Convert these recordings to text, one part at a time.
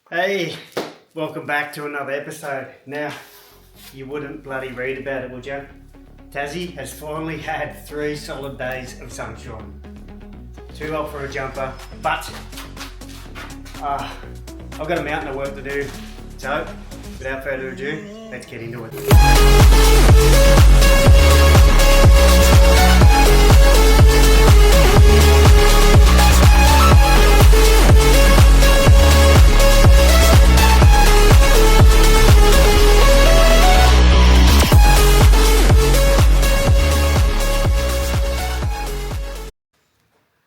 Hey, welcome back to another episode. Now, you wouldn't bloody read about it, would you? Tassie has finally had 3 solid days of sunshine. Too hot for a jumper, but I've got a mountain of work to do. So, without further ado, let's get into it.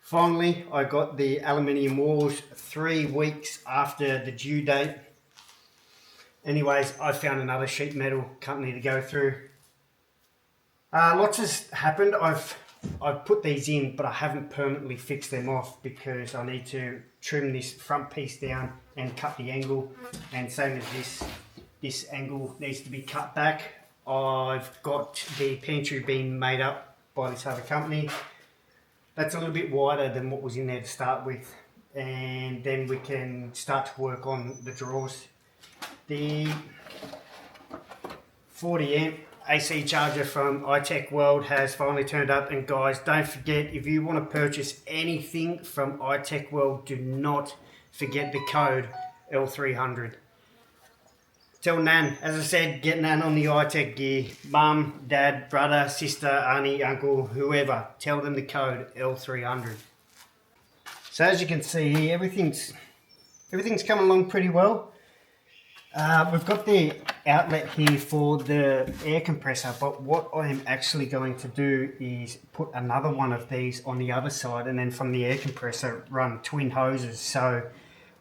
Finally, I got the aluminium walls 3 weeks after the due date. Anyways, I found another sheet metal company to go through. Lots has happened. I've put these in, but I haven't permanently fixed them off because I need to trim this front piece down and cut the angle. And same as this angle needs to be cut back. I've got the pantry beam made up by this other company. That's a little bit wider than what was in there to start with, and then we can start to work on the drawers. The 40 amp AC charger from iTech World has finally turned up, and guys, don't forget, if you want to purchase anything from iTech World, do not forget the code L300. Tell Nan, as I said, get Nan on the iTech gear. Mum, dad, brother, sister, auntie, uncle, whoever. Tell them the code L300. So as you can see here, everything's coming along pretty well. We've got the outlet here for the air compressor, but what I am actually going to do is put another one of these on the other side, and then from the air compressor run twin hoses so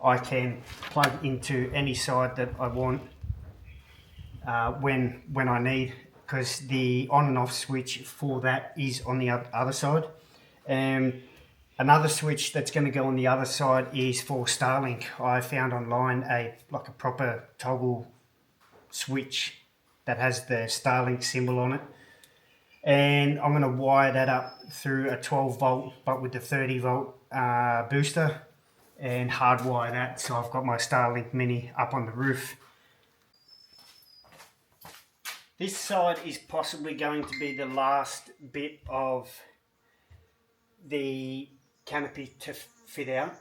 I can plug into any side that I want. When I need, because the on and off switch for that is on the other side. Another switch that's going to go on the other side is for Starlink. I found online a proper toggle switch that has the Starlink symbol on it, and I'm going to wire that up through a 12 volt but with the 30 volt booster and hardwire that so I've got my Starlink Mini up on the roof. This side is possibly going to be the last bit of the canopy to fit out.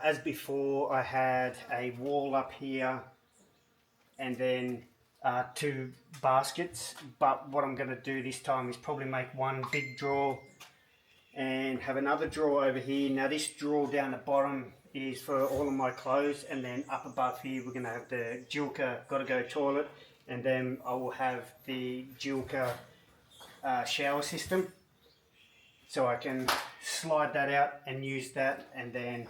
As before, I had a wall up here and then 2 baskets, but what I'm going to do this time is probably make one big drawer and have another drawer over here. Now this drawer down the bottom is for all of my clothes, and then up above here we're going to have the Jilka gotta go toilet, and then I will have the Jilka shower system, so I can slide that out and use that. And then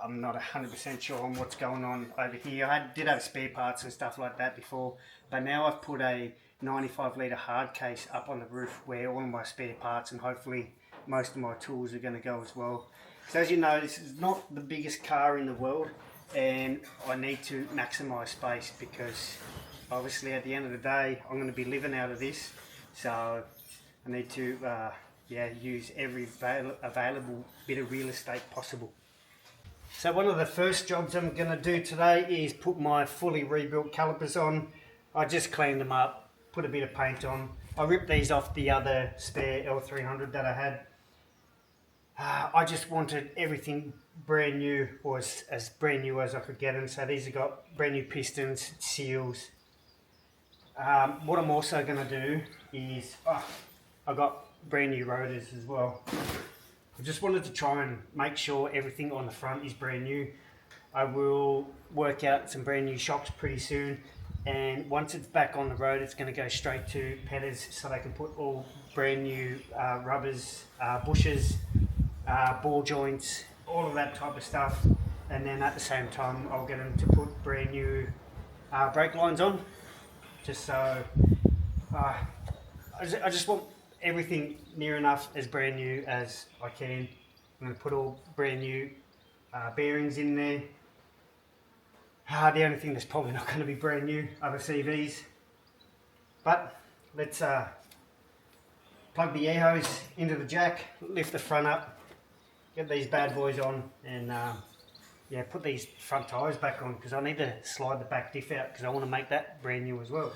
I'm not 100% sure on what's going on over here. I did have spare parts and stuff like that before, but now I've put a 95 litre hard case up on the roof where all of my spare parts and hopefully most of my tools are going to go as well. So as you know, this is not the biggest car in the world, and I need to maximise space because obviously at the end of the day I'm going to be living out of this, so I need to use every available bit of real estate possible. So one of the first jobs I'm going to do today is put my fully rebuilt calipers on. I just cleaned them up, put a bit of paint on. I ripped these off the other spare L300 that I had. I just wanted everything brand new, or as brand new as I could get them. So these have got brand new pistons, seals. What I'm also going to do is, I got brand new rotors as well. I just wanted to try and make sure everything on the front is brand new. I will work out some brand new shocks pretty soon, and once it's back on the road it's going to go straight to Petters so they can put all brand new rubbers, bushes, ball joints, all of that type of stuff. And then at the same time I'll get them to put brand new brake lines on, just so I just want everything near enough as brand new as I can. I'm going to put all brand new bearings in there. The only thing that's probably not going to be brand new are the CVs. But let's plug the air hose into the jack, lift the front up, get these bad boys on, and yeah, put these front tyres back on because I need to slide the back diff out because I want to make that brand new as well.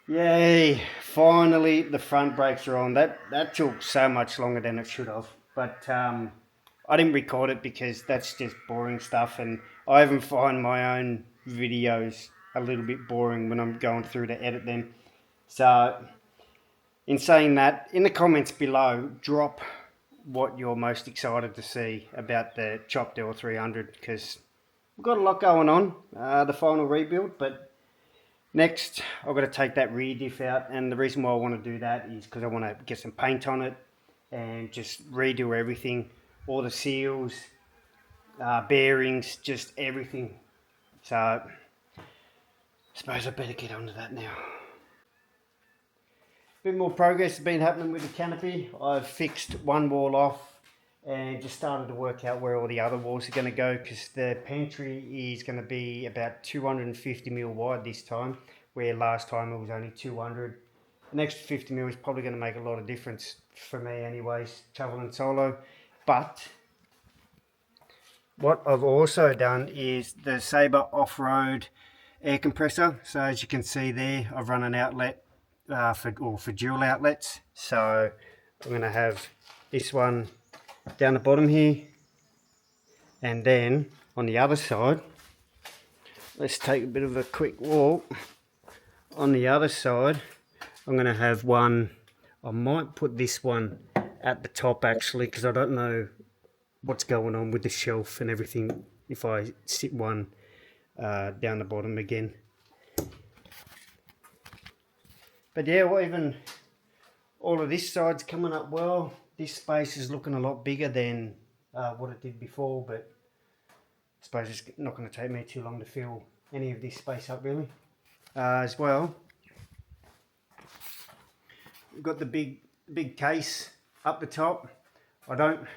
Yay, finally the front brakes are on. That took so much longer than it should have, but I didn't record it because that's just boring stuff, and I even find my own videos a little bit boring when I'm going through to edit them. So in saying that, in the comments below, drop what you're most excited to see about the chopped L300 because we've got a lot going on, the final rebuild, but next I've got to take that rear diff out, and the reason why I want to do that is because I want to get some paint on it and just redo everything, all the seals, bearings, just everything. So I suppose I better get onto that now. A bit more progress has been happening with the canopy. I've fixed one wall off and just started to work out where all the other walls are going to go because the pantry is going to be about 250 mil wide this time, where last time it was only 200. An extra 50 mil is probably going to make a lot of difference for me anyways, traveling solo. But what I've also done is the Sabre off-road air compressor. So as you can see there, I've run an outlet for dual outlets. So I'm going to have this one down the bottom here, and then on the other side, let's take a bit of a quick walk. On the other side, I'm going to have one. I might put this one at the top actually, because I don't know what's going on with the shelf and everything if I sit one down the bottom again. But yeah, well, even all of this side's coming up well. This space is looking a lot bigger than what it did before, but I suppose it's not going to take me too long to fill any of this space up really. As well, we've got the big case up the top. I don't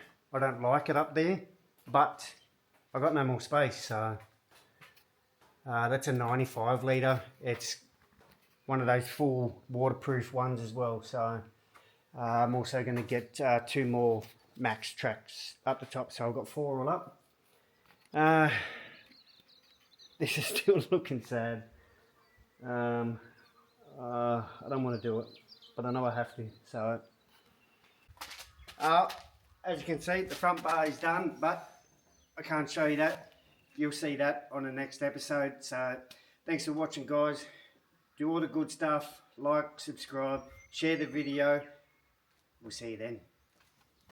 like it up there, but I got no more space, so that's a 95 litre. It's one of those full waterproof ones as well, so I'm also going to get 2 more max tracks up the top, so I've got 4 all up. This is still looking sad. I don't want to do it, but I know I have to. So as you can see, the front bar is done, but I can't show you that. You'll see that on the next episode. So thanks for watching, guys. Do all the good stuff. Like, subscribe, share the video. We'll see you then.